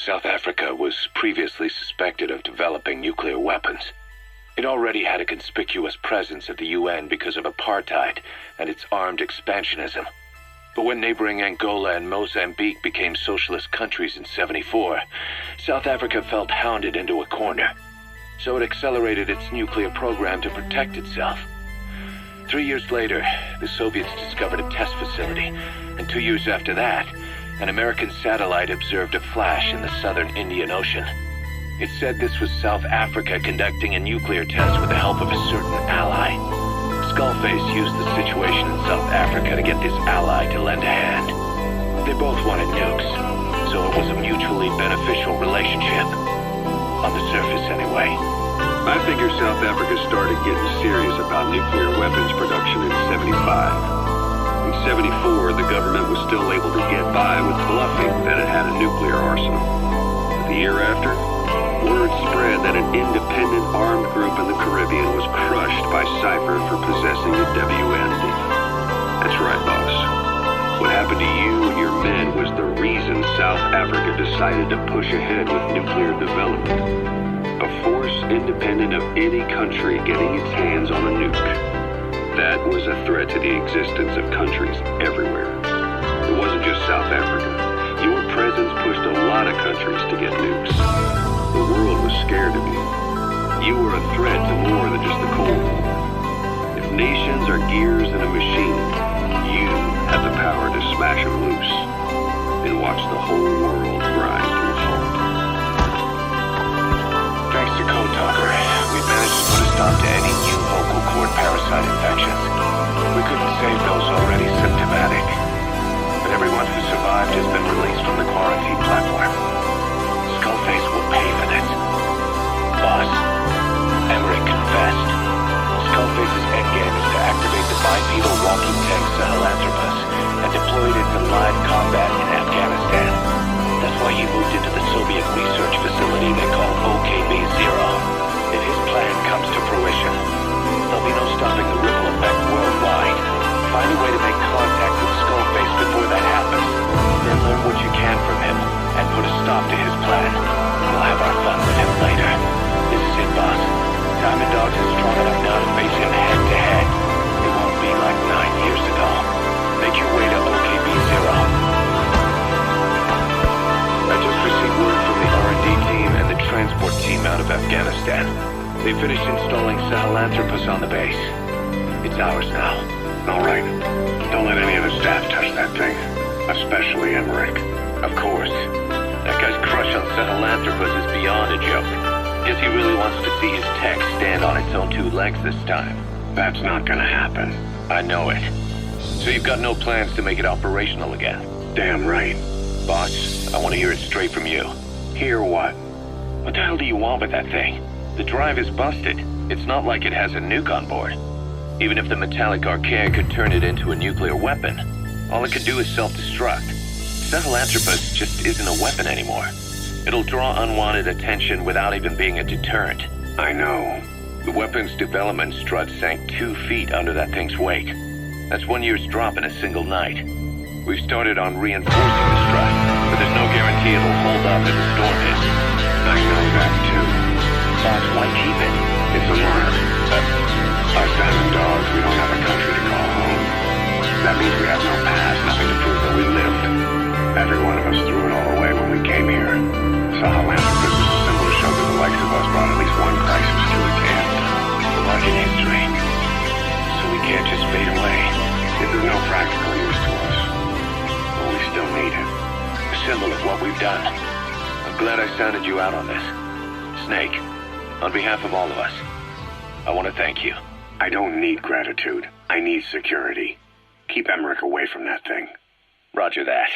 South Africa was previously suspected of developing nuclear weapons. It already had a conspicuous presence at the UN because of apartheid and its armed expansionism. But when neighboring Angola and Mozambique became socialist countries in '74, South Africa felt hounded into a corner. So it accelerated its nuclear program to protect itself. 3 years later, the Soviets discovered a test facility, and 2 years after that, an American satellite observed a flash in the southern Indian Ocean. It said this was South Africa conducting a nuclear test with the help of a certain ally. Skullface used the situation in South Africa to get this ally to lend a hand. They both wanted nukes, so it was a mutually beneficial relationship. On the surface, anyway. I figure South Africa started getting serious about nuclear weapons production in '75. In '74, the government was still able to get by with bluffing that it had a nuclear arsenal. The year after, word spread that an independent armed group in the Caribbean was crushed by Cypher for possessing a WMD. That's right, boss. What happened to you and your men was the reason South Africa decided to push ahead with nuclear development. A force independent of any country getting its hands on a nuke. That was a threat to the existence of countries everywhere. It wasn't just South Africa. Your presence pushed a lot of countries to get nukes. The world was scared of you. You were a threat to more than just the Cold War. If nations are gears in a machine, you had the power to smash them loose and watch the whole world grind to a halt. Thanks to Code Talker, we managed to put a stop to any new vocal cord parasite infections. We couldn't save those already symptomatic, but everyone who survived has been released from the quarantine platform. Skullface will pay for this. Boss, Emmerich confessed. Skullface's endgame is to activate the bipedal walking tank Sahelanthropus and deploy it into live combat in Afghanistan. That's why he moved into the Soviet research facility they call OKB-0. If his plan comes to fruition, there'll be no stopping the ripple effect worldwide. Find a way to make contact with Skullface before that happens. Then learn what you can from him and put a stop to his plan. We'll have our fun with him later. This is it, boss. Diamond Dogs is strong enough now to face him head-to-head. It won't be like 9 years ago. Make your way to OKB-0. I just received word from the R&D team and the transport team out of Afghanistan. They finished installing Sahelanthropus on the base. It's ours now. All right. Don't let any of the staff touch that thing. Especially Emmerich. Of course. That guy's crush on Sahelanthropus is beyond a joke. Guess he really wants to see his tech stand on its own 2 legs this time. That's not gonna happen. I know it. So you've got no plans to make it operational again? Damn right. Boss, I want to hear it straight from you. Hear what? What the hell do you want with that thing? The drive is busted. It's not like it has a nuke on board. Even if the metallic archaea could turn it into a nuclear weapon, all it could do is self-destruct. Sahelanthropus just isn't a weapon anymore. It'll draw unwanted attention without even being a deterrent. I know. The weapon's development strut sank 2 feet under that thing's weight. That's 1 year's drop in a single night. We've started on reinforcing the strut, but there's no guarantee it'll hold up if the storm hits. I know that too. Boss, why keep it? It's a mark. Us Diamond Dogs, we don't have a country to call home. That means we have no past, nothing to prove that we lived. Every one of us threw it all away when we came here. Sahelanthropus is a symbol to show that the likes of us brought at least one crisis to its end. A mark in history. So we can't just fade away. It is no practical use to us. But we still need it. A symbol of what we've done. I'm glad I sounded you out on this. Snake, on behalf of all of us, I want to thank you. I don't need gratitude. I need security. Keep Emmerich away from that thing. Roger that.